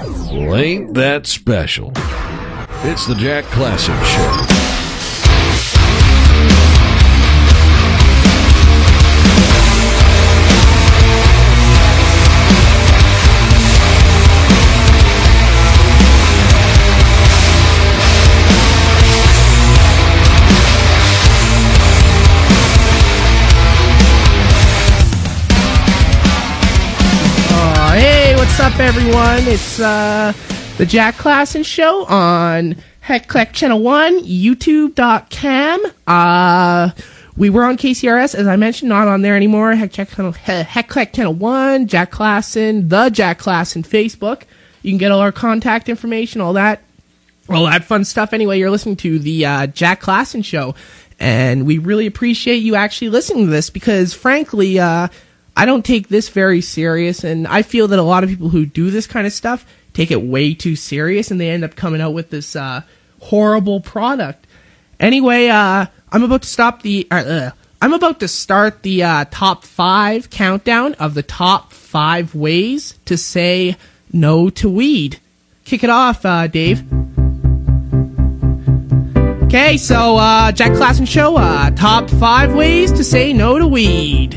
Well, ain't that special? It's the Jack Klassen Show. What's up, everyone? It's the Jack Klassen Show on HeckClick Channel 1, YouTube.com. We were on KCRS, as I mentioned, not on there anymore. HeckClick Channel 1, Jack Klassen, the Jack Klassen Facebook. You can get all our contact information, all that fun stuff. Anyway, you're listening to the Jack Klassen Show, and we really appreciate you actually listening to this because, frankly, I don't take this very serious, and I feel that a lot of people who do this kind of stuff take it way too serious, and they end up coming out with this horrible product. Anyway, I'm about to start the top 5 countdown of the top 5 ways to say no to weed. Kick it off, Dave. Okay, so Jack Klassen Show, top 5 ways to say no to weed.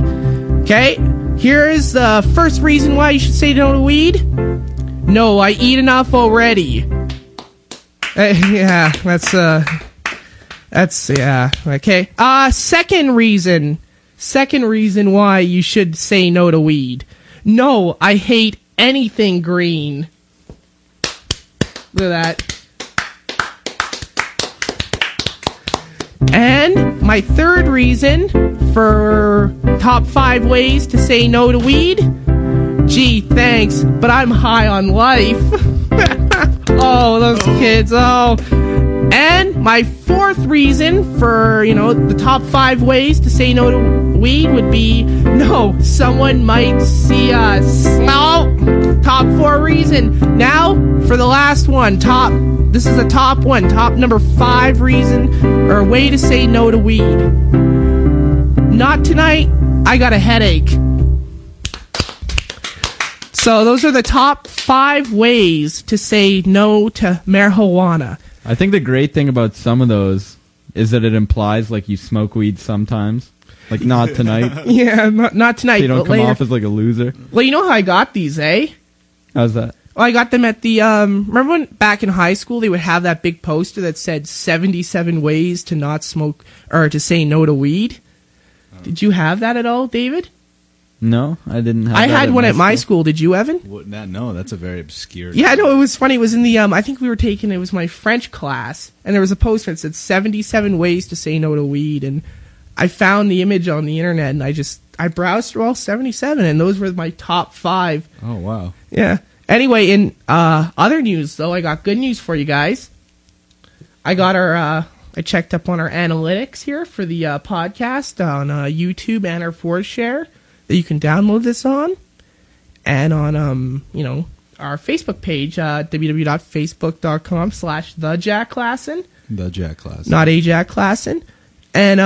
Okay, here is the first reason why you should say no to weed. No, I eat enough already. Yeah, okay. Second reason why you should say no to weed. No, I hate anything green. Look at that. And my third reason for top 5 ways to say no to weed. Gee, thanks, but I'm high on life. Oh, those kids, oh. And my fourth reason for, the top 5 ways to say no to weed would be, no, someone might see us. No, top 4 reason. Now, for the last one, this is the top one, top number 5 reason, or way to say no to weed. Not tonight, I got a headache. So those are the top 5 ways to say no to marijuana. I think the great thing about some of those is that it implies like you smoke weed sometimes. Like not tonight. Yeah, not tonight. So you don't come later. off as like a loser. Well, you know how I got these, eh? How's that? Well, I got them at the, remember when back in high school they would have that big poster that said 77 ways to not smoke, or to say no to weed? Did you have that at all, David? No, I didn't have I that had one at my school. Did you, Evan? No, that's a very obscure... Yeah, no, it was funny. It was in the, I think we were taking, it was my French class, and there was a poster that said 77 ways to say no to weed, and I found the image on the internet, and I browsed through all 77, and those were my top 5. Oh, wow. Yeah. Anyway, in other news, though, I got good news for you guys. I got I checked up on our analytics here for the podcast on YouTube and our ForShare that you can download this on. And on, our Facebook page, www.facebook.com/thejackklassen. The Jack Klassen. Not a Jack Klassen. And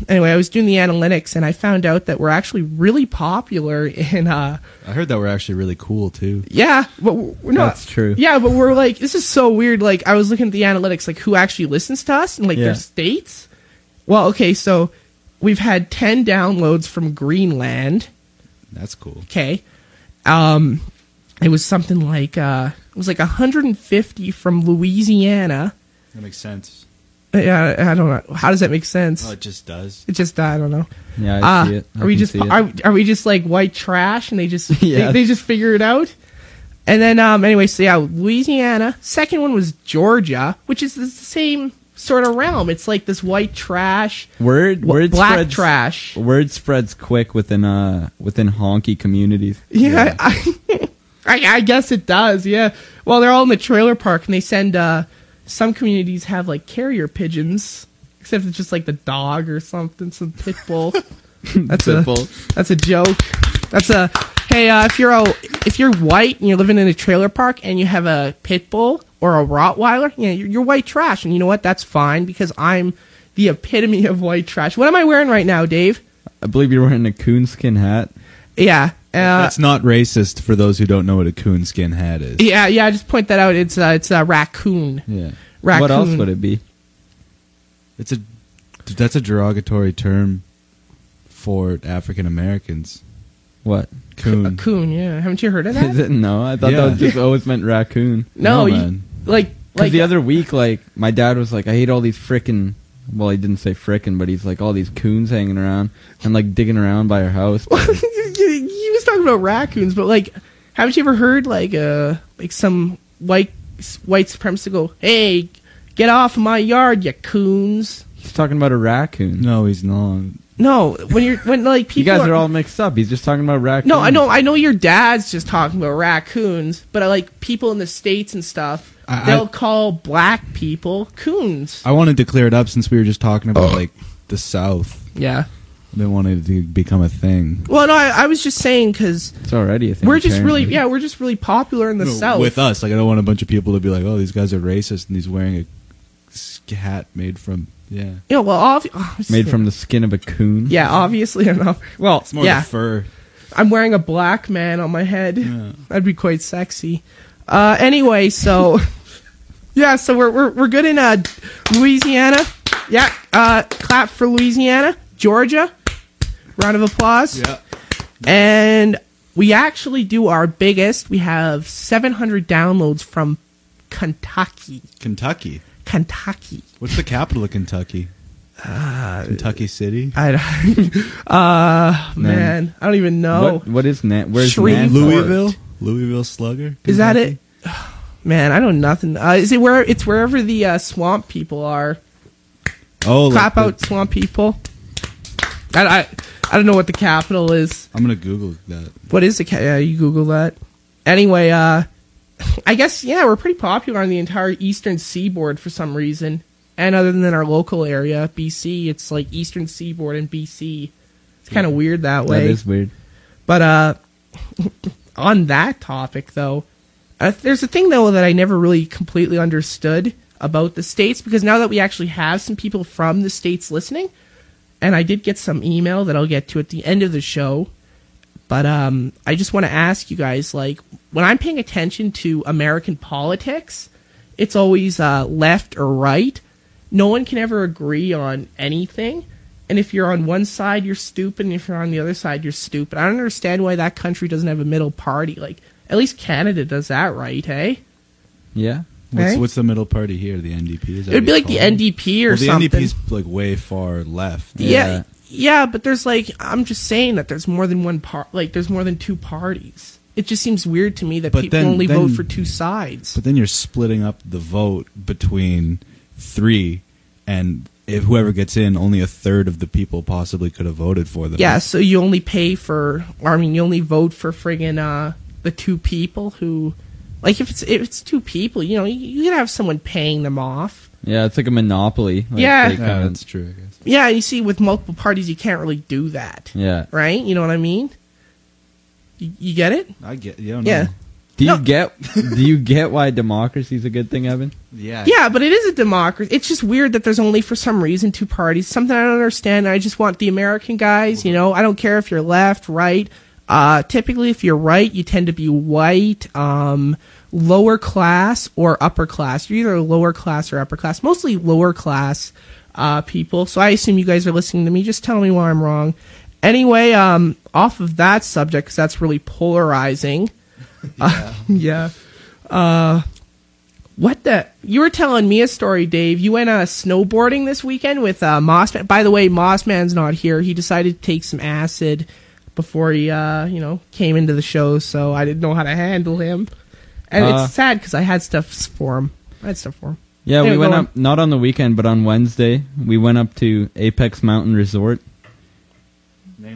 anyway, I was doing the analytics, and I found out that we're actually really popular in... I heard that we're actually really cool, too. Yeah, but we're not... That's true. Yeah, but we're like... This is so weird. Like, I was looking at the analytics, like, who actually listens to us, and, like, their states. Well, okay, so we've had 10 downloads from Greenland. That's cool. Okay. It was something like... it was like 150 from Louisiana. That makes sense. Yeah, I don't know. How does that make sense? Oh, it just does. It just, I don't know. Yeah, I see it. Are we just like white trash and they just they just figure it out? And then anyway, so yeah, Louisiana. Second one was Georgia, which is the same sort of realm. It's like this white trash, word black spreads, trash. Word spreads quick within honky communities. Yeah, I guess it does. Yeah. Well, they're all in the trailer park, and they send. Some communities have like carrier pigeons, except it's just like the dog or something, some pit bull. That's a joke. That's a hey. If you're white and you're living in a trailer park and you have a pit bull or a Rottweiler, you're white trash. And you know what? That's fine because I'm the epitome of white trash. What am I wearing right now, Dave? I believe you're wearing a coonskin hat. Yeah. That's not racist for those who don't know what a coonskin hat is. Yeah, just point that out. It's a raccoon. Yeah. Raccoon. What else would it be? That's a derogatory term for African Americans. What? Coon. A coon, yeah. Haven't you heard of that? No, I thought Yeah. that was just always meant raccoon. No, you, man. like The other week, like, my dad was like, I hate all these frickin', well, he didn't say frickin', but he's like, all these coons hanging around and, like, digging around by our house. he was talking about raccoons, but like, haven't you ever heard like some white supremacist go, "Hey, get off of my yard, you coons"? He's talking about a raccoon. No, he's not. No, when like people, You guys are all mixed up. He's just talking about raccoons. No, I know your dad's just talking about raccoons, but like people in the States and stuff, they'll call black people coons. I wanted to clear it up since we were just talking about like the South. Yeah. I didn't want it to become a thing. Well, no, I was just saying because It's already a thing. we're just apparently. we're just really popular in the South. With us, like I don't want a bunch of people to be like, "Oh, these guys are racist," and he's wearing a hat made from well, obviously, Made from the skin of a coon. yeah, obviously enough. Well, It's more yeah, the fur. I'm wearing a black man on my head. Yeah. That'd be quite sexy. Anyway, so yeah, so we're good in Louisiana. Yeah, clap for Louisiana, Georgia. Round of applause. Yeah. And we actually do our biggest. We have 700 downloads from Kentucky. Kentucky. Kentucky. What's the capital of Kentucky? Kentucky City. Man, I don't even know. What is where's Shreveport. Nantucket? Louisville Slugger. Is that it? Kentucky? Man, I know nothing. Is it where it's wherever the swamp people are? Oh, Clap like out, swamp people. I don't know what the capital is. I'm gonna Google that. What is the yeah, you Google that. Anyway, I guess we're pretty popular on the entire eastern seaboard for some reason. And other than our local area, BC, it's like eastern seaboard and BC. It's kind of weird that way. That is weird. But on that topic, though, there's a thing, though, that I never really completely understood about the States, because now that we actually have some people from the States listening, and I did get some email that I'll get to at the end of the show, but I just want to ask you guys, like, when I'm paying attention to American politics, it's always left or right. No one can ever agree on anything. And if you're on one side, you're stupid, and if you're on the other side, you're stupid. I don't understand why that country doesn't have a middle party. Like, at least Canada does that right, hey? Yeah. Hey? What's the middle party here? The NDP? Is that It would be what like the it's called? NDP or Well, the something. NDP's like way far left. Yeah, but there's like, I'm just saying that there's more than one there's more than two parties. It just seems weird to me that But people then- only then- vote for two sides. But then you're splitting up the vote between three, and if whoever gets in, only a third of the people possibly could have voted for them. Yeah, so you only pay for, you only vote for friggin' the two people who, like, if it's two people, you can have someone paying them off. Yeah, it's like a monopoly. Like, Yeah. they Yeah, kinda- that's true, I guess. Yeah, you see, with multiple parties, you can't really do that. yeah. Right? You know what I mean? You get it? I get, yeah. Yeah. Do you No. do you get why democracy's a good thing, Evan? Yeah. Yeah, but it is a democracy. It's just weird that there's only, for some reason, two parties. Something I don't understand. I just want the American guys, I don't care if you're left, right. Typically, if you're right, you tend to be white, lower class, or upper class. You're either lower class or upper class. Mostly lower class people. So I assume you guys are listening to me. Just tell me why I'm wrong. Anyway, off of that subject, because that's really polarizing. Yeah. What the? You were telling me a story, Dave. You went snowboarding this weekend with Mossman. By the way, Mossman's not here. He decided to take some acid before he, came into the show, so I didn't know how to handle him. And it's sad because I had stuff for him. Yeah, Anyway, we went go on. up, not on the weekend, but on Wednesday. We went up to Apex Mountain Resort.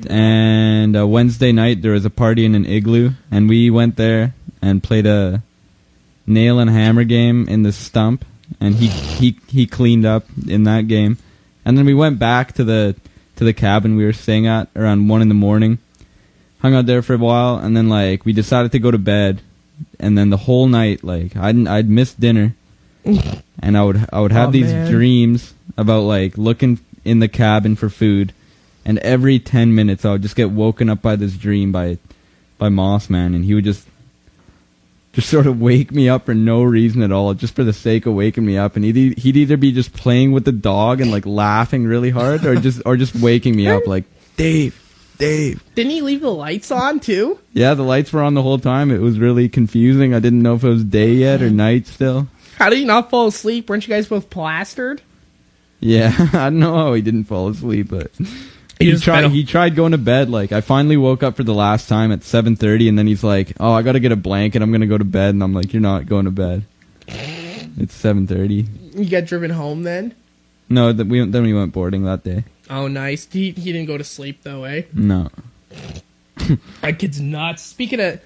And Wednesday night, there was a party in an igloo. And we went there and played a nail and hammer game in the stump. And he cleaned up in that game. And then we went back to the cabin we were staying at around 1 a.m. Hung out there for a while. And then, we decided to go to bed. And then the whole night, I'd missed dinner. And I would have these dreams about looking in the cabin for food, and every 10 minutes I would just get woken up by this dream by by Mossman, and he would just sort of wake me up for no reason at all, just for the sake of waking me up. And he'd either be just playing with the dog and like laughing really hard, or just waking me up like, Dave. Didn't he leave the lights on too? Yeah, the lights were on the whole time. It was really confusing. I didn't know if it was day yet or night still. How did he not fall asleep? Weren't you guys both plastered? Yeah, I don't know how he didn't fall asleep, but he tried going to bed. Like, I finally woke up for the last time at 7:30, and then he's like, "Oh, I gotta get a blanket. I'm gonna go to bed." And I'm like, "You're not going to bed. It's 7:30." You got driven home then? No, then we went boarding that day. Oh, nice. He didn't go to sleep though, eh? No. That kid's nuts. Speaking of,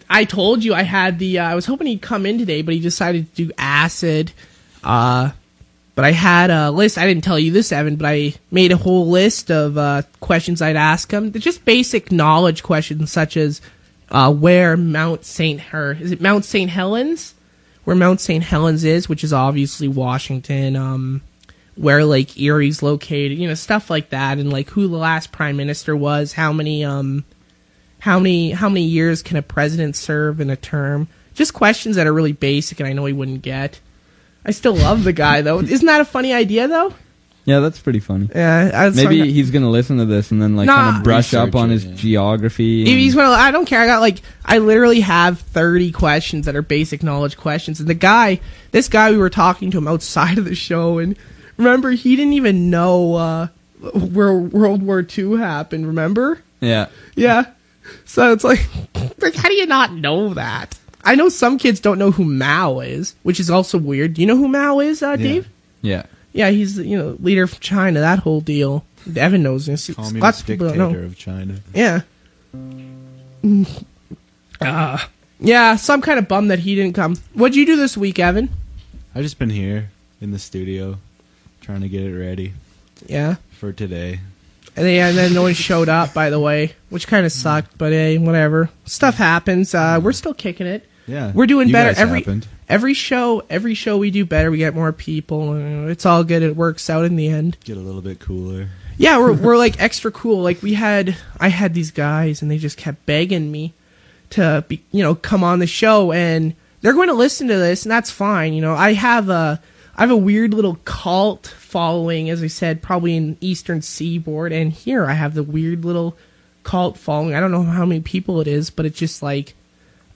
I told you I had I was hoping he'd come in today, but he decided to do acid. But I had a list. I didn't tell you this, Evan, but I made a whole list of questions I'd ask him. They're just basic knowledge questions, such as where Mount St. Helens? Where Mount St. Helens is, which is obviously Washington. Where Lake Erie's located, stuff like that, and like who the last prime minister was, how many years can a president serve in a term? Just questions that are really basic, and I know he wouldn't get. I still love the guy, though. Isn't that a funny idea, though? Yeah, that's pretty funny. Yeah, maybe he's gonna listen to this and then kind of brush up on his geography. He's gonna. I don't care. I literally have 30 questions that are basic knowledge questions, and this guy, we were talking to him outside of the show, and remember, he didn't even know where World War II happened. Remember? Yeah. Yeah. So it's like, how do you not know that? I know some kids don't know who Mao is, which is also weird. Do you know who Mao is, Dave? Yeah. Yeah, he's the leader of China. That whole deal. Evan knows this. Communist dictator of China. Yeah. Yeah. So I'm kind of bummed that he didn't come. What'd you do this week, Evan? I've just been here in the studio, trying to get it ready. Yeah. For today. And then no one showed up, by the way, which kind of sucked. But hey, whatever. Stuff happens. We're still kicking it. Yeah, we're doing better every show we do better. We get more people. It's all good. It works out in the end. Get a little bit cooler. Yeah, we're like extra cool. Like I had these guys, and they just kept begging me to be, come on the show, and they're going to listen to this, and that's fine. I have a weird little cult following, as I said, probably in Eastern Seaboard, and here I have the weird little cult following. I don't know how many people it is, but it's just like,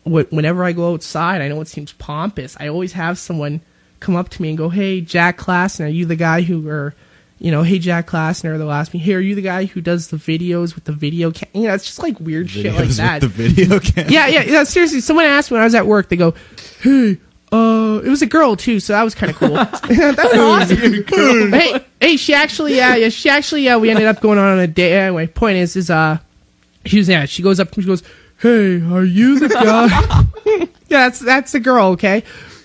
whenever I go outside, I know it seems pompous. I always have someone come up to me and go, "Hey, Jack Klassen, are you the guy who, hey, Jack Klassen," or they'll ask me, "Hey, are you the guy who does the videos with the video cam?" It's just like weird shit like that. With the video cam? Yeah, seriously. Someone asked me when I was at work, they go, "Hey, it was a girl too, so that was kind of cool." That's awesome. Hey, she actually, we ended up going on a date. Anyway, point is, she goes up to me, she goes, "Hey, are you the guy?" Yeah, that's the girl, okay?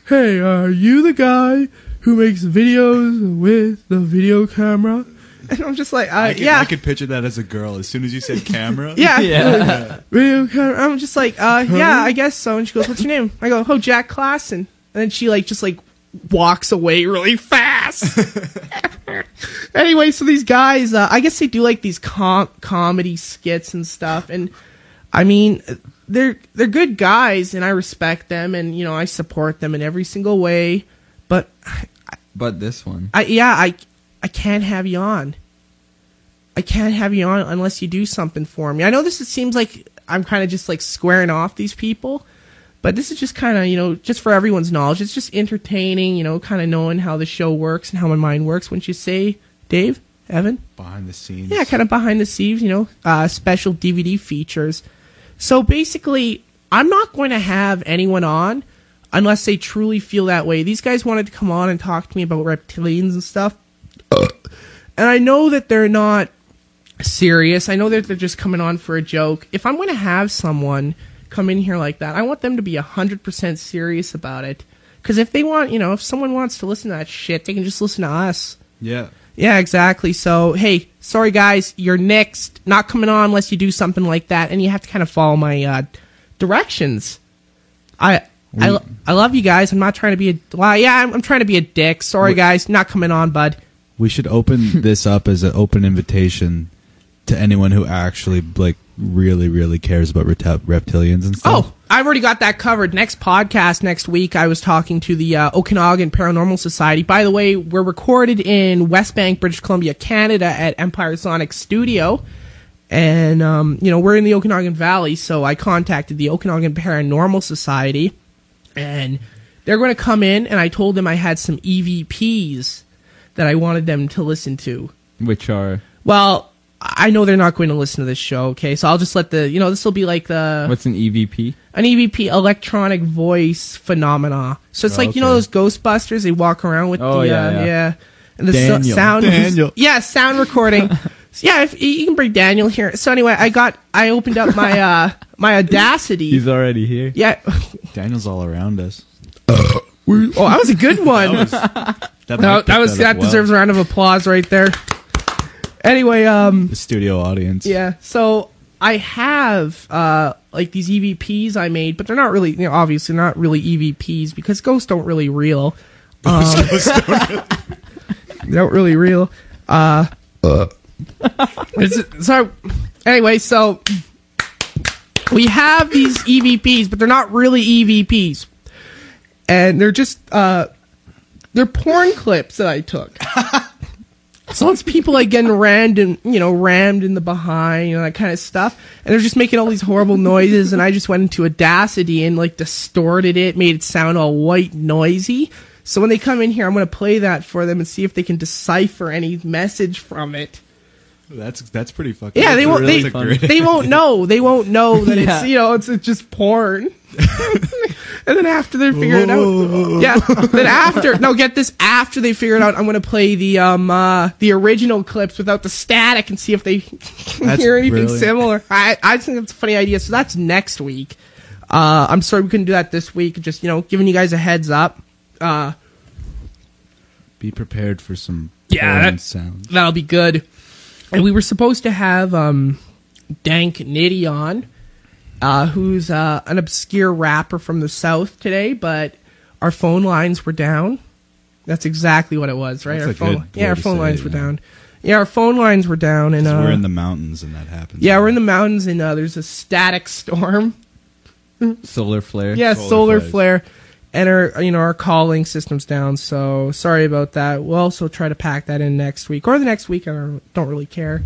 "Hey, are you the guy who makes videos with the video camera?" And I'm just like, yeah. I could picture that as a girl as soon as you said camera. Yeah. Video camera. I'm just like, yeah, I guess so. And she goes, "What's your name?" I go, "Oh, Jack Klassen." And then she just walks away really fast. Anyway, so these guys, I guess they do these comedy skits and stuff, and I mean, they're good guys, and I respect them, and I support them in every single way. But this one, I can't have you on. I can't have you on unless you do something for me. I know it seems like I'm kind of just squaring off these people, but this is just kind of just for everyone's knowledge. It's just entertaining, kind of knowing how the show works and how my mind works. Wouldn't you say, Dave, Evan? Behind the scenes. Yeah, kind of behind the scenes. Special DVD features. So basically, I'm not going to have anyone on unless they truly feel that way. These guys wanted to come on and talk to me about reptilians and stuff. And I know that they're not serious. I know that they're just coming on for a joke. If I'm going to have someone come in here like that, I want them to be 100% serious about it. Because if they want, if someone wants to listen to that shit, they can just listen to us. Yeah. Yeah, exactly. So, hey, sorry guys, you're next. Not coming on unless you do something like that, and you have to kind of follow my directions. I love you guys. I'm not trying to be I'm trying to be a dick. Sorry guys, not coming on, bud. We should open this up as an open invitation to anyone who actually really, really cares about reptilians and stuff. Oh, I've already got that covered. Next podcast next week, I was talking to the Okanagan Paranormal Society. By the way, we're recorded in West Bank, British Columbia, Canada at Empire Sonic Studio. And, we're in the Okanagan Valley, so I contacted the Okanagan Paranormal Society. And they're going to come in, and I told them I had some EVPs that I wanted them to listen to. Which are... Well, I know they're not going to listen to this show, okay? So I'll just let this will be like the... What's an EVP? An EVP, electronic voice phenomena. So it's like, those Ghostbusters, they walk around with yeah. And the Daniel. sound... Daniel. Yeah, sound recording. Yeah, if you can bring Daniel here. So anyway, I opened up my my Audacity. He's already here. Yeah. Daniel's all around us. Oh, that was a good one. That deserves a round of applause right there. Anyway, the studio audience. Yeah, so I have these EVPs I made, but they're not really, obviously not really EVPs because ghosts don't really reel. They don't really reel. So anyway, so we have these EVPs, but they're not really EVPs, and they're just they're porn clips that I took. So it's people like getting rammed in the behind, that kind of stuff. And they're just making all these horrible noises. And I just went into Audacity and distorted it, made it sound all white noisy. So when they come in here, I'm going to play that for them and see if they can decipher any message from it. That's pretty fucking. Yeah, they won't. Really they won't know. They won't know that it's just porn. And then after they figure it out, then after they figure it out, I'm going to play the original clips without the static and see if they hear anything similar. I think that's a funny idea. So that's next week. I'm sorry we couldn't do that this week. Just giving you guys a heads up. Be prepared for some porn sounds. That'll be good. And we were supposed to have Dank Nitty on. Who's an obscure rapper from the South today, but our phone lines were down. That's exactly what it was, right? Our phone lines were down. Yeah, our phone lines were down, and we're in the mountains, and that happens. Yeah, we're in the mountains, and there's a static storm. Solar flare. Yeah, solar flare, and our calling system's down. So sorry about that. We'll also try to pack that in next week or the next week. I don't really care.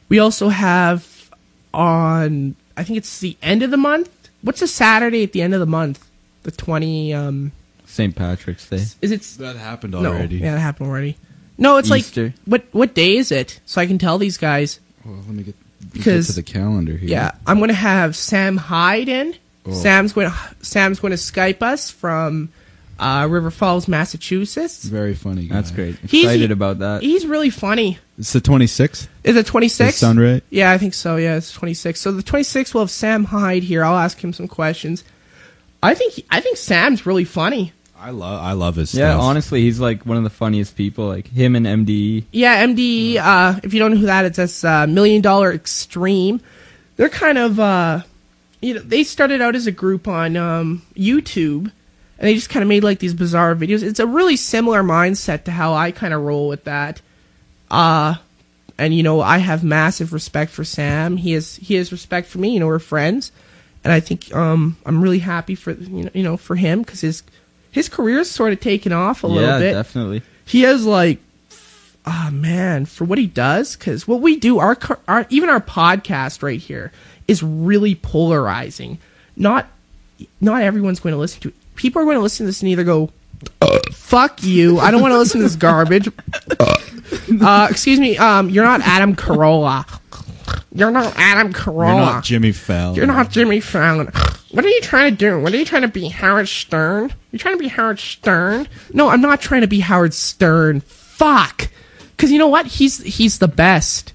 We also have on. I think it's the end of the month. What's the Saturday at the end of the month? The 20... St. Patrick's Day. Is it... That happened already. No, yeah, that happened already. No, it's Easter. What day is it? So I can tell these guys. Well, let me get to the calendar here. Yeah, I'm going to have Sam Hyde in. Oh. Sam's going to Skype us from River Falls, Massachusetts. Very funny guy. That's great. Excited about that. He's really funny. It's the 26th? Is it 26th? Does that sound right? Yeah, I think so. Yeah, it's 26th. So the 26th we'll have Sam Hyde here. I'll ask him some questions. I think Sam's really funny. I love his stuff. Yeah, honestly, he's like one of the funniest people. Like him and MDE. Yeah, MDE. If you don't know who that is, that's $1 Million Extreme. They're kind of they started out as a group on YouTube, and they just kind of made like these bizarre videos. It's a really similar mindset to how I kind of roll with that. And I have massive respect for Sam. He has respect for me. We're friends, and I think I'm really happy for for him because his career's sort of taken off a little bit. Yeah, definitely. He has for what he does, because what we do, our even our podcast right here is really polarizing. Not everyone's going to listen to it. People are going to listen to this and either go, fuck you, I don't want to listen to this garbage. Excuse me, you're not Adam Carolla. You're not Adam Carolla. You're not Jimmy Fallon. You're not Jimmy Fallon. What are you trying to do? What are you trying to be, Howard Stern? You trying to be Howard Stern? No, I'm not trying to be Howard Stern. Fuck. Because you know what? He's the best.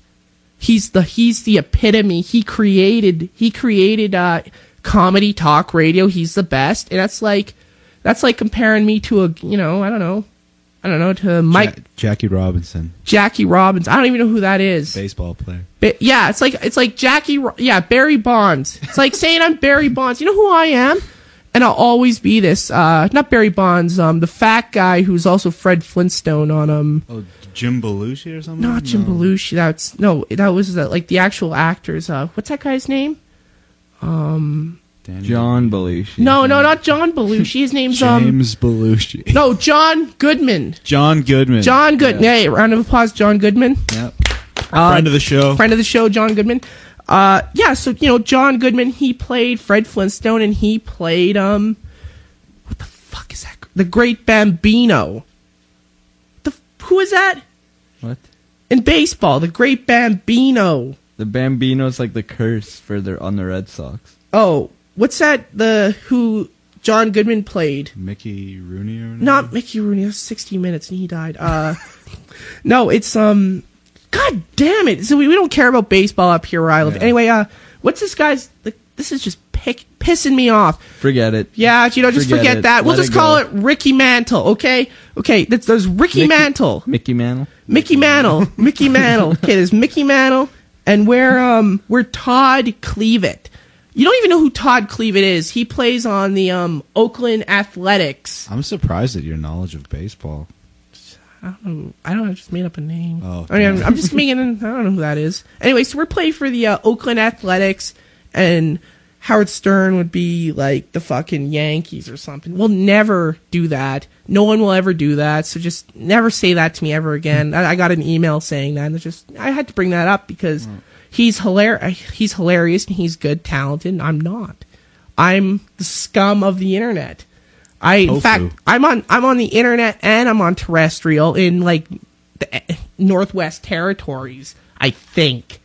He's the epitome. He created comedy talk radio. He's the best. And that's like comparing me to I don't know, to Mike. Jackie Robinson. Jackie Robinson. I don't even know who that is. Baseball player. Yeah, it's like Jackie. Yeah, Barry Bonds. It's like saying I'm Barry Bonds. You know who I am? And I'll always be this. Not Barry Bonds. The fat guy who's also Fred Flintstone on Jim Belushi or something? Not Jim Belushi. That was like the actual actors. What's that guy's name? John Belushi. No, not John Belushi. His name's James Belushi. No, John Goodman. John Goodman. John Goodman. Yeah. Hey, round of applause, John Goodman. Yep. Friend of the show. Friend of the show, John Goodman. So John Goodman, he played Fred Flintstone, and he played what the fuck is that? The Great Bambino. Who is that? What? In baseball, the Great Bambino. The Bambino's like the curse on the Red Sox. Oh, what's that? Who John Goodman played? Mickey Rooney or whatever? Not Mickey Rooney. It was 60 Minutes and he died. No, it's God damn it! So we don't care about baseball up here where I live. Yeah. Anyway, what's this guy's? This is just pissing me off. Forget it. Yeah, just forget that. We'll just call it Ricky Mantle, okay? Okay, there's Ricky Mantle. Mickey Mantle? Mickey Mantle. Mickey Mantle. Okay, there's Mickey Mantle, and we're Todd Cleavitt. You don't even know who Todd Cleavitt is. He plays on the Oakland Athletics. I'm surprised at your knowledge of baseball. I don't know. I just made up a name. Oh, I mean, I'm just making. I don't know who that is. Anyway, so we're playing for the Oakland Athletics, and Howard Stern would be like the fucking Yankees or something. We'll never do that. No one will ever do that. So just never say that to me ever again. I got an email saying that, and I had to bring that up because he's hilarious. He's hilarious and he's good, talented. And I'm not. I'm the scum of the internet. In fact, I'm on the internet and I'm on terrestrial in like the Northwest Territories. I think.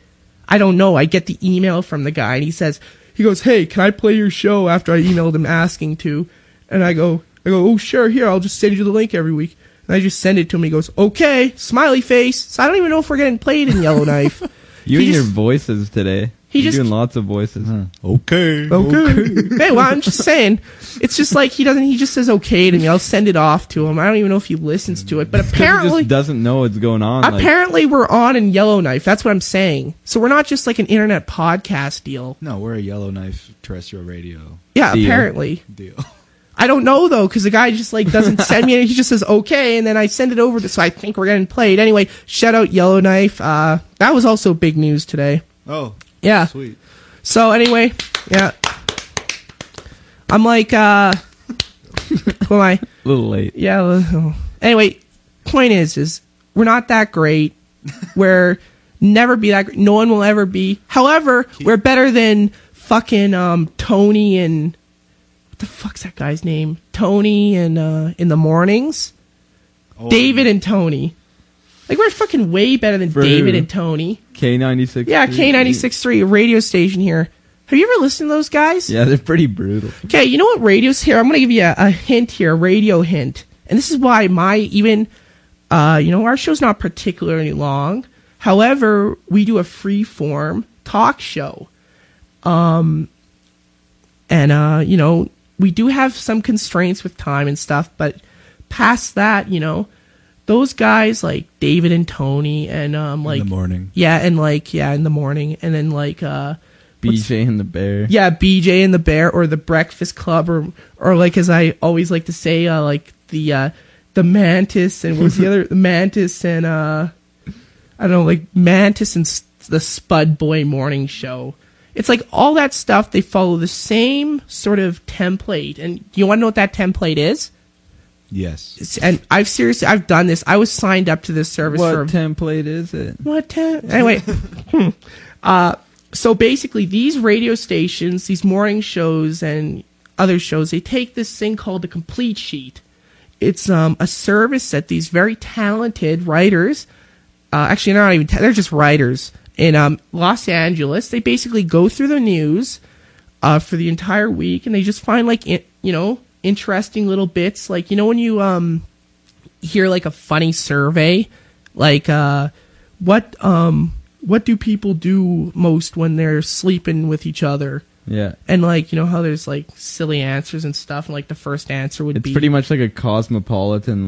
I don't know. I get the email from the guy and he goes, "Hey, can I play your show?" After I emailed him asking to, and I go, "Oh, sure. Here, I'll just send you the link every week." And I just send it to him. He goes, "Okay," smiley face. So I don't even know if we're getting played in Yellowknife. You and your voices today. You're doing lots of voices. Okay. Hey, well, I'm just saying. It's just like he just says okay to me. I'll send it off to him. I don't even know if he listens to it. But apparently he just doesn't know what's going on. Apparently we're on in Yellowknife. That's what I'm saying. So we're not just like an internet podcast deal. No, we're a Yellowknife terrestrial radio. Yeah, apparently. Deal. I don't know though, because the guy just like doesn't send me anything. He just says okay, and then I send it over to. So I think we're getting played anyway. Shout out Yellowknife. That was also big news today. Oh, yeah, sweet. So anyway, yeah, I'm like, who am I? A little late. Yeah. Anyway, point is we're not that great. We're never be that great. No one will ever be. However, we're better than fucking Tony and. What the fuck's that guy's name? Tony and in the mornings. Oh, David and Tony. Like we're fucking way better than David and Tony. K96. Yeah, K96.3, a radio station here. Have you ever listened to those guys? Yeah, they're pretty brutal. Okay, you know what radio's here? I'm going to give you a hint here, a radio hint. And this is why our show's not particularly long. However, we do a free-form talk show. We do have some constraints with time and stuff, but past that, those guys like David and Tony and like in the morning. Yeah, and like in the morning, and then like BJ and the Bear. Yeah, BJ and the Bear, or the Breakfast Club, or like as I always like to say, like the Mantis, and what was the other Mantis and I don't know, like Mantis and the Spud Boy Morning Show. It's like all that stuff, they follow the same sort of template. And do you want to know what that template is? Yes. And I've done this. I was signed up to this service What template is it? Anyway. So basically these radio stations, these morning shows and other shows, they take this thing called the Complete Sheet. It's a service that these very talented writers, actually not even, they're just writers, in Los Angeles, they basically go through the news for the entire week, and they just find like interesting little bits, like when you hear like a funny survey, like what do people do most when they're sleeping with each other? Yeah. And like how there's like silly answers and stuff, and like the first answer would be, it's pretty much like a cosmopolitan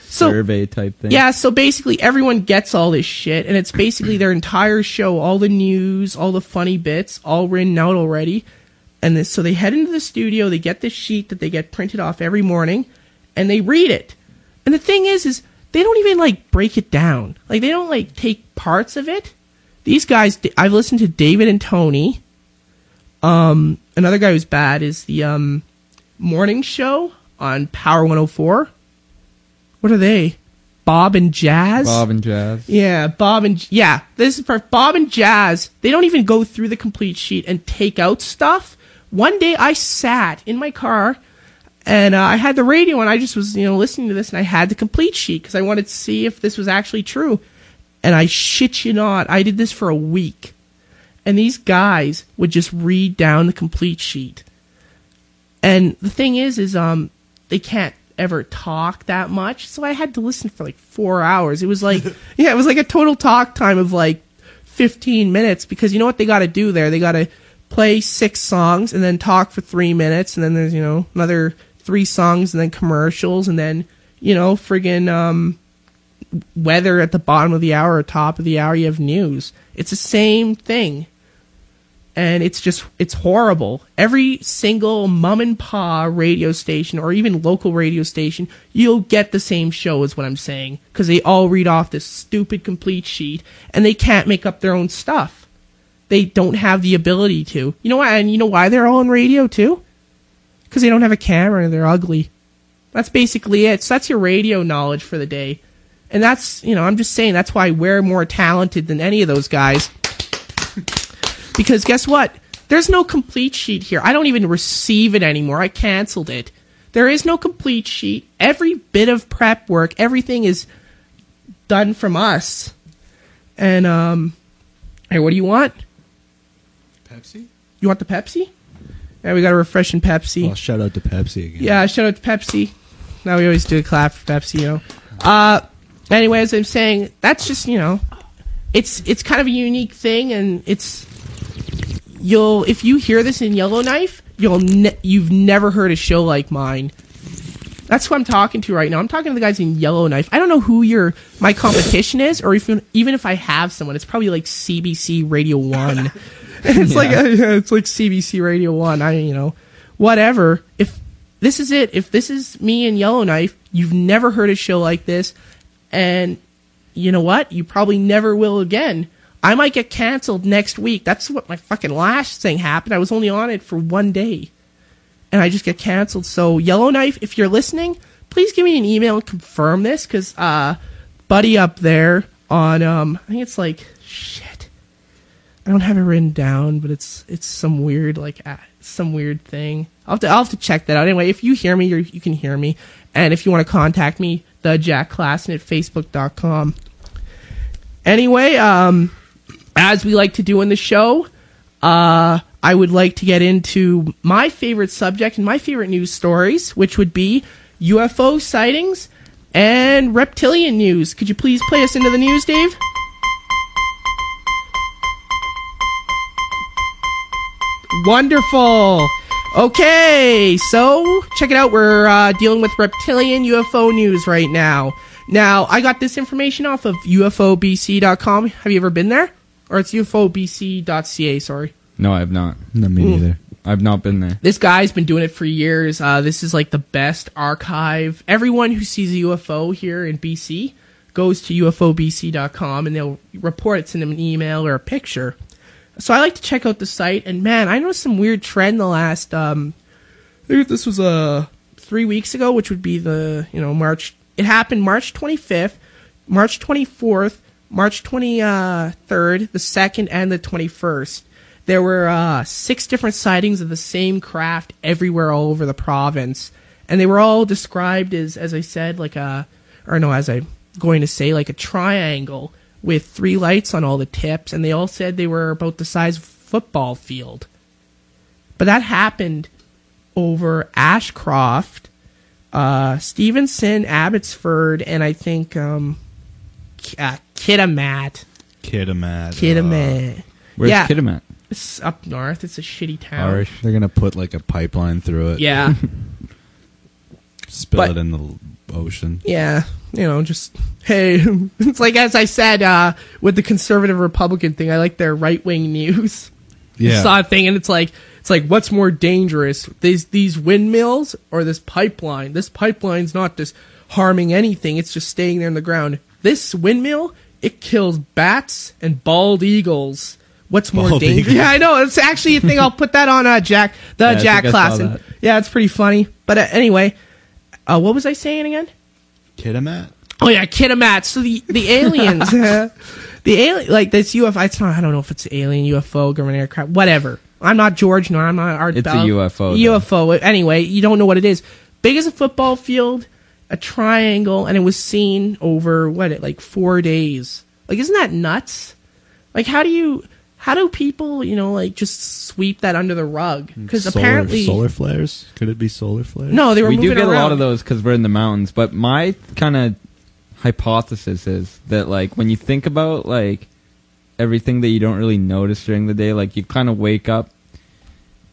survey type thing. Yeah, so basically everyone gets all this shit, and it's basically their entire show, all the news, all the funny bits, all written out already. And so they head into the studio, they get this sheet that they get printed off every morning, and they read it. And the thing is they don't even like break it down. Like they don't like take parts of it. These guys, I've listened to David and Tony. Another guy who's bad is the morning show on Power 104. What are they? Bob and Jazz? Bob and Jazz. Yeah, this is perfect. Bob and Jazz, they don't even go through the complete sheet and take out stuff. One day I sat in my car and I had the radio and I just was, listening to this and I had the complete sheet because I wanted to see if this was actually true. And I shit you not, I did this for a week. And these guys would just read down the complete sheet. And the thing is they can't ever talk that much, so I had to listen for like 4 hours. It was like it was like a total talk time of like 15 minutes, because you know what they got to do there? They got to play 6 songs and then talk for 3 minutes, and then there's another 3 songs and then commercials, and then friggin' weather at the bottom of the hour or top of the hour you have news. It's the same thing. And it's horrible. Every single mom and pa radio station or even local radio station, you'll get the same show is what I'm saying. Because they all read off this stupid complete sheet and they can't make up their own stuff. They don't have the ability to. You know what? And you know why they're all on radio too? Because they don't have a camera and they're ugly. That's basically it. So that's your radio knowledge for the day. And that's, I'm just saying that's why we're more talented than any of those guys. Because guess what? There's no complete sheet here. I don't even receive it anymore. I canceled it. There is no complete sheet. Every bit of prep work, everything is done from us. And, hey, what do you want? Pepsi? You want the Pepsi? Yeah, we got a refreshing Pepsi. Well, shout out to Pepsi again. Yeah, shout out to Pepsi. Now we always do a clap for Pepsi, Anyway, as I'm saying, that's just, it's kind of a unique thing, and if you hear this in Yellowknife, you've never heard a show like mine. That's who I'm talking to right now. I'm talking to the guys in Yellowknife. I don't know who my competition is, or even if I have someone, it's probably like CBC Radio 1. It's like CBC Radio 1. Whatever. If this is it, if this is me in Yellowknife, you've never heard a show like this, and you know what? You probably never will again. I might get canceled next week. That's what my fucking last thing happened. I was only on it for 1 day. And I just get canceled. So, Yellowknife, if you're listening, please give me an email and confirm this. Because, buddy up there on, I think it's like, shit. I don't have it written down, but it's some weird, some weird thing. I'll have to check that out. Anyway, if you hear me, you can hear me. And if you want to contact me, the Jack Klassen at Facebook.com. Anyway, as we like to do in the show, I would like to get into my favorite subject and my favorite news stories, which would be UFO sightings and reptilian news. Could you please play us into the news, Dave? Wonderful. Okay, so check it out. We're dealing with reptilian UFO news right now. Now, I got this information off of UFOBC.com. Have you ever been there? Or it's UFOBC.ca, sorry. No, I have not. No, me neither. I've not been there. This guy's been doing it for years. This is like the best archive. Everyone who sees a UFO here in BC goes to UFOBC.com and they'll report it, send them an email or a picture. So I like to check out the site, and man, I noticed some weird trend the last, I think this was 3 weeks ago, which would be the, March. It happened March 25th, March 24th, March 23rd, the 2nd, and the 21st. There were 6 different sightings of the same craft everywhere all over the province. And they were all described as I said, like as I'm going to say, like a triangle with 3 lights on all the tips. And they all said they were about the size of a football field. But that happened over Ashcroft, Stevenson, Abbotsford, and I think Kitimat. Kitimat. Where's Kitimat? It's up north. It's a shitty town. Irish. They're going to put like a pipeline through it. Yeah. Spill it in the ocean. Yeah. Just, hey, it's like, as I said, with the conservative Republican thing, I like their right-wing news. Yeah. I saw a thing, and it's like It's like, what's more dangerous, these windmills or this pipeline? This pipeline's not just harming anything; it's just staying there in the ground. This windmill, it kills bats and bald eagles. What's more Bald dangerous? eagle. Yeah, I know. It's actually a thing. I'll put that on Jack I Jack think I saw Klassen. that. Yeah, it's pretty funny. But anyway, what was I saying again? Kitamat? Oh yeah, Kitamat. So the aliens, the alien, like this UFO. It's not. I don't know if it's alien, UFO, government aircraft, whatever. I'm not George. No, I'm not Art It's a Bell. UFO, UFO. Anyway, you don't know what it is. Big as a football field, a triangle, and it was seen over like 4 days. Like, isn't that nuts? Like, how do people, like, just sweep that under the rug? Because apparently solar flares. Could it be solar flares? no, they were We moving do get around. a lot of those because we're in the mountains. But my kind of hypothesis is that, like, when you think about, like, everything that you don't really notice during the day, like, you kind of wake up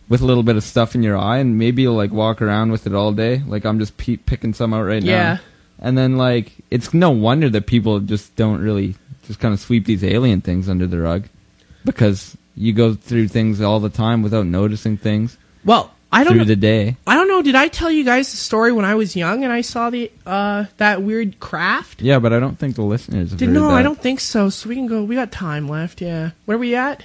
with a little bit of stuff in your eye, and maybe you'll, like, walk around with it all day. Like, I'm just picking some out right Yeah. now. And then, like, it's no wonder that people just don't really just kind of sweep these alien things under the rug, because you go through things all the time without noticing things Well, I don't through know. the day. I don't know. Did I tell you guys the story when I was young and I saw the that weird craft? Yeah, but I don't think the listeners have heard No, that. I don't think so. So we can go. We got time left. Yeah. Where are we at?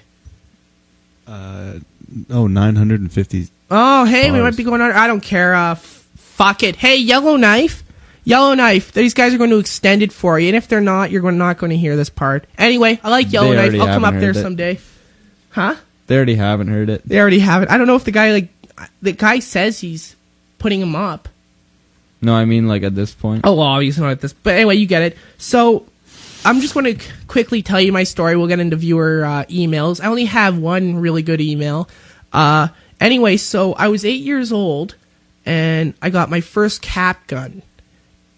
950. Oh, hey, we Bars. might be going on. I don't care. Fuck it. Hey, Yellowknife. These guys are going to extend it for you, and if they're not, you're not going to hear this part. Anyway, I like Yellowknife. already I'll come up haven't there heard it. someday. Huh? They already haven't heard it. They already have it. I don't know if the guy says he's putting them up. No, I mean, like, at this point. Oh, well, he's not at this. But anyway, you get it. So, I'm just going to quickly tell you my story. We'll get into viewer emails. I only have one really good email. Anyway, so I was 8 years old, and I got my first cap gun.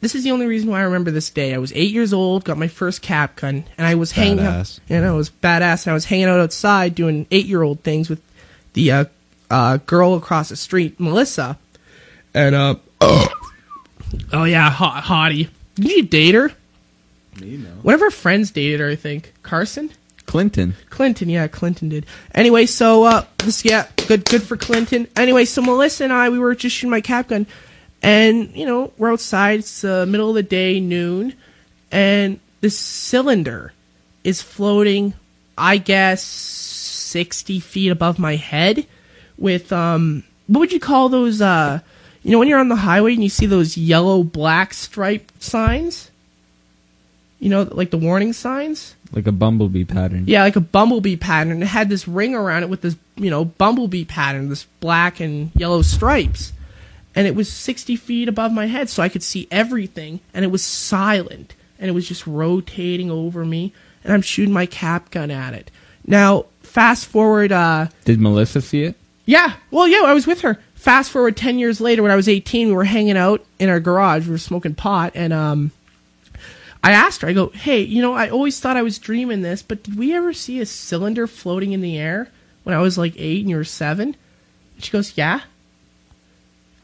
This is the only reason why I remember this day. I was 8 years old, got my first cap gun, and I was hanging out. Badass. You know, it was badass, and I was hanging out outside doing 8-year-old things with the girl across the street, Melissa. And, oh yeah, hottie. Did you date her? Me, no. One of her friends dated her, I think. Carson? Clinton. Clinton, yeah, Clinton did. Anyway, so, good for Clinton. Anyway, so Melissa and I, we were just shooting my cap gun. And, we're outside, it's middle of the day, noon, and this cylinder is floating, I guess, 60 feet above my head with, what would you call those, when you're on the highway and you see those yellow-black striped signs? Like the warning signs? Like a bumblebee pattern. Yeah, like a bumblebee pattern. It had this ring around it with this, bumblebee pattern, this black and yellow stripes. And it was 60 feet above my head, so I could see everything. And it was silent. And it was just rotating over me. And I'm shooting my cap gun at it. Now, fast forward... Did Melissa see it? Yeah. Well, yeah, I was with her. Fast forward 10 years later, when I was 18, we were hanging out in our garage. We were smoking pot. And I asked her, I go, hey, I always thought I was dreaming this, but did we ever see a cylinder floating in the air when I was like 8 and you were 7? And she goes, yeah.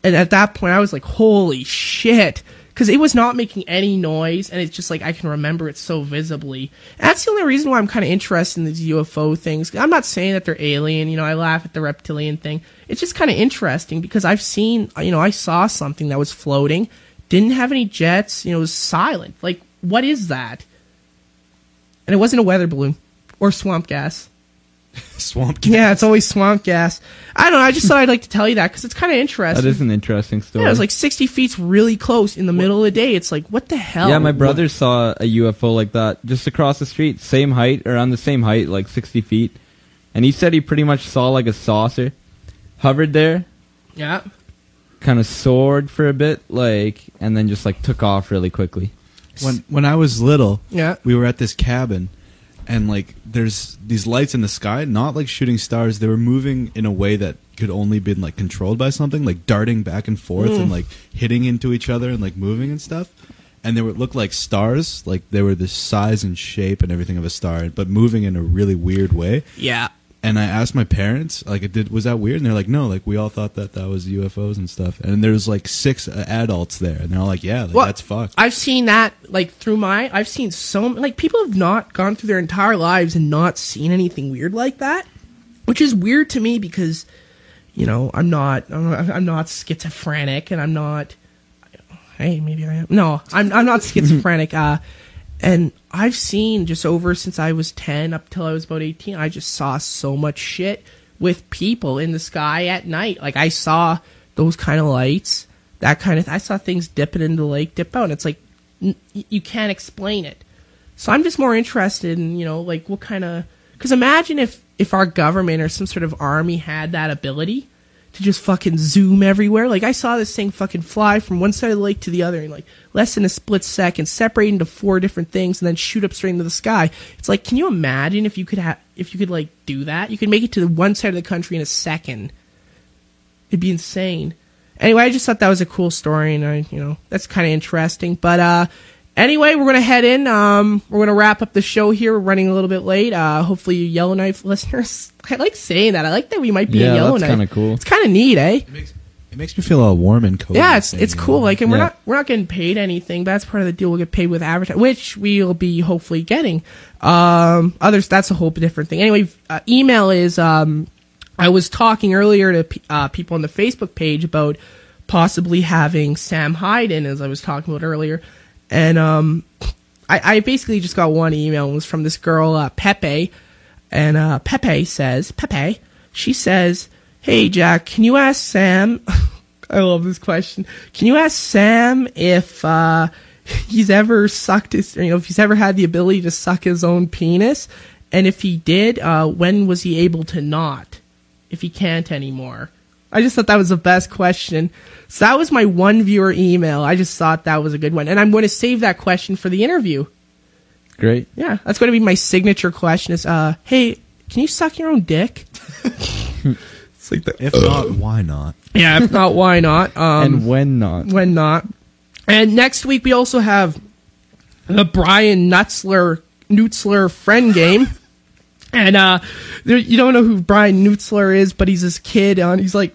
And at that point, I was like, holy shit. Because it was not making any noise, and it's just like I can remember it so visibly. And that's the only reason why I'm kind of interested in these UFO things. I'm not saying that they're alien, I laugh at the reptilian thing. It's just kind of interesting because I've seen, I saw something that was floating, didn't have any jets, it was silent. Like, what is that? And it wasn't a weather balloon or swamp gas. Swamp gas. Yeah, it's always swamp gas. I don't know. I just thought I'd like to tell you that because it's kind of interesting. That is an interesting story. Yeah, it was like 60 feet's really close in the middle of the day. It's like, what the hell? Yeah, my brother saw a UFO like that just across the street, same height, around the same height, like 60 feet. And he said he pretty much saw like a saucer, hovered there, Yeah. kind of soared for a bit, and then just took off really quickly. When I was little, Yeah. we were at this cabin, and there's these lights in the sky, not like shooting stars. They were moving in a way that could only been controlled by something, darting back and forth and hitting into each other and moving and stuff. And they would look like stars, they were the size and shape and everything of a star, but moving in a really weird way. Yeah. And I asked my parents, was that weird? And they're like, no, we all thought that was UFOs and stuff. And there's 6 adults there, and they're all like, yeah, Well, that's fucked. I've seen that, I've seen so, people have not gone through their entire lives and not seen anything weird like that, which is weird to me because, I'm not schizophrenic, and I'm not. Hey, maybe I am. No, I'm not schizophrenic. And I've seen just over since I was 10 up till I was about 18, I just saw so much shit with people in the sky at night. Like, I saw those kind of lights, I saw things dipping into the lake, dip out, and it's like, you can't explain it. So I'm just more interested in, like, what kind of, because imagine if our government or some sort of army had that ability to just fucking zoom everywhere. Like, I saw this thing fucking fly from one side of the lake to the other in like less than a split second, separate into 4 different things, and then shoot up straight into the sky. It's like, can you imagine if you could like do that? You could make it to the one side of the country in a second. It'd be insane. Anyway, I just thought that was a cool story, and that's kind of interesting. But anyway, we're gonna head in. We're gonna wrap up the show here. We're running a little bit late. Hopefully, you Yellowknife listeners. I like saying that. I like that we might be in Yellowknife. Yeah, that's kind of cool. It's kind of neat, eh? It makes me feel all warm and cozy. Yeah, it's cool. Like, and we're not getting paid anything, but that's part of the deal. We'll get paid with advertising, which we'll be hopefully getting. Others, that's a whole different thing. Anyway, email is. I was talking earlier to people on the Facebook page about possibly having Sam Hyde in, as I was talking about earlier. And I basically just got one email. It was from this girl, Pepe. And Pepe, she says, "Hey, Jack, can you ask Sam..." I love this question. "Can you ask Sam if he's ever sucked his... if he's ever had the ability to suck his own penis? And if he did, when was he able to not? If he can't anymore?" I just thought that was the best question. So that was my one viewer email. I just thought that was a good one. And I'm going to save that question for the interview. Great. Yeah, that's going to be my signature question is, hey, can you suck your own dick? It's like If not, why not? Yeah, if not, why not? And when not? When not. And next week we also have the Brian Nutzler friend game. And you don't know who Brian Nutzler is, but he's this kid. He's like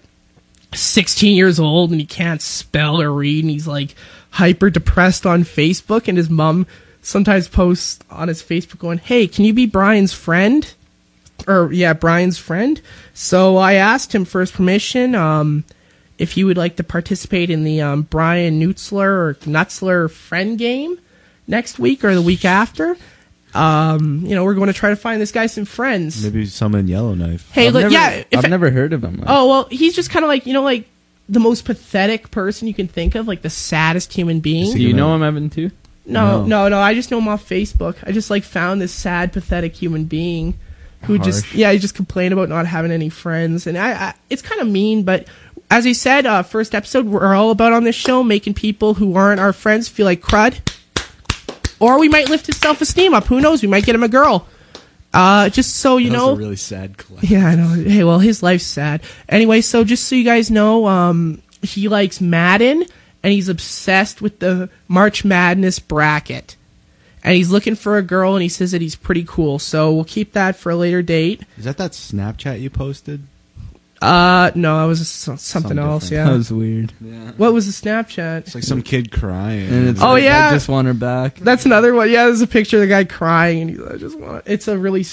16 years old, and he can't spell or read, and he's like hyper depressed on Facebook. And his mom sometimes posts on his Facebook going, "Hey, can you be Brian's friend?" Brian's friend. So I asked him for his permission if he would like to participate in the Brian Nutzler friend game next week or the week after. We're going to try to find this guy some friends. Maybe some in Yellowknife. Hey, I've never heard of him. Oh, well, he's just kind of like, like the most pathetic person you can think of, like the saddest human being. Do you know him, Evan, too? No. I just know him off Facebook. I just found this sad, pathetic human being who he just complained about not having any friends. And I it's kind of mean, but as he said, first episode, we're all about on this show making people who aren't our friends feel like crud. Or we might lift his self-esteem up. Who knows? We might get him a girl. Just so you know. That's a really sad claim. Yeah, I know. Hey, well, his life's sad. Anyway, so just so you guys know, he likes Madden, and he's obsessed with the March Madness bracket. And he's looking for a girl, and he says that he's pretty cool. So we'll keep that for a later date. Is that Snapchat you posted? No, it was something else. Different. Yeah, That was weird. Yeah. What was the Snapchat? It's like some kid crying. And it's Oh, like, yeah. I just want her back. That's another one. Yeah, there's a picture of the guy crying, and it's a really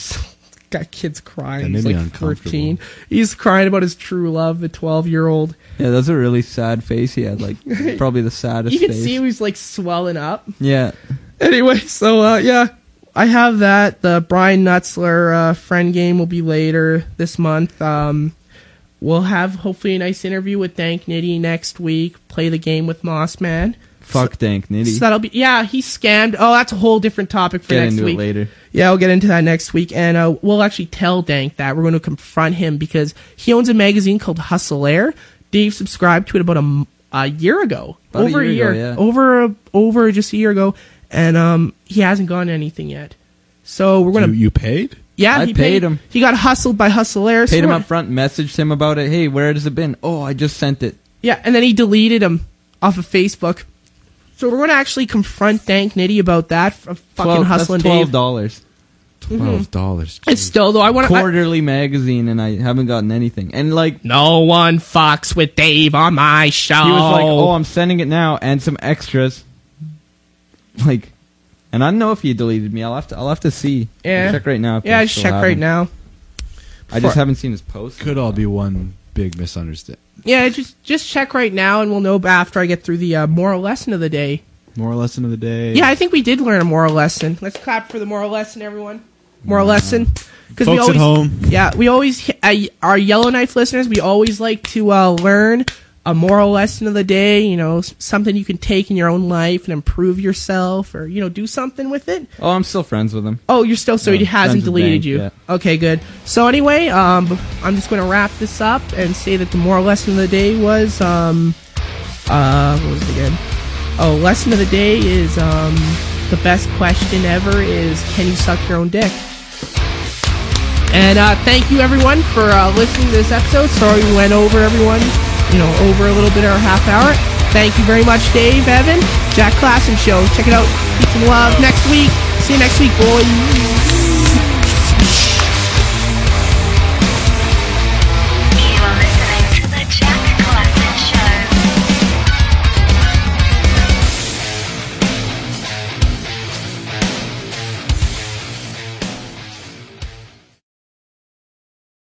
got kids crying. That made He's me like uncomfortable. 13. He's crying about his true love, the 12-year-old. Yeah, that's a really sad face he had. Like, probably the saddest You can face. see he was like swelling up. Yeah. Anyway, so I have that. The Brian Nutzler friend game will be later this month. We'll have hopefully a nice interview with Dank Nitty next week. Play the game with Mossman. Fuck Dank Nitty. So that'll be he scammed. Oh, that's a whole different topic for Get next into week. it later. Yeah, we'll get into that next week, and we'll actually tell Dank that we're going to confront him because he owns a magazine called Hustle Air. Dave subscribed to it about a year ago, over a year, yeah. over just a year ago, and he hasn't gotten anything yet. So we're gonna. You paid? Yeah, I he paid him. He got hustled by Hustle Air. Paid him up front, messaged him about it. Hey, where has it been? Oh, I just sent it. Yeah, and then he deleted him off of Facebook. So we're going to actually confront Dank Nitty about that. Fucking hustling that's Dave. $12. $12. It's still though. I want Quarterly magazine, and I haven't gotten anything. And like, no one fucks with Dave on my show. he was like, "Oh, I'm sending it now, and some extras." Like, and I don't know if he deleted me. I'll have to see. Yeah. I'll check right now. Yeah, just check right now. I just haven't seen his post. Could all be one big misunderstanding. Yeah, just check right now, and we'll know after I get through the moral lesson of the day. Moral lesson of the day. Yeah, I think we did learn a moral lesson. Let's clap for the moral lesson, everyone. Moral lesson. Folks we always, at home. Yeah, we always, our Yellowknife listeners, we always like to learn a moral lesson of the day, you know, something you can take in your own life and improve yourself, or, you know, do something with it. Oh, I'm still friends with him. Oh, you're still, so he hasn't friends with deleted Bank, you. yeah. Okay, good. So anyway, I'm just going to wrap this up and say that the moral lesson of the day was, what was it again? Oh, lesson of the day is, the best question ever is, can you suck your own dick? And thank you everyone for listening to this episode. Sorry we went over everyone, you know, over a little bit or a half hour. Thank you very much, Dave, Evan, Jack Klassen Show. Check it out. Peace and love next week. See you next week, boys.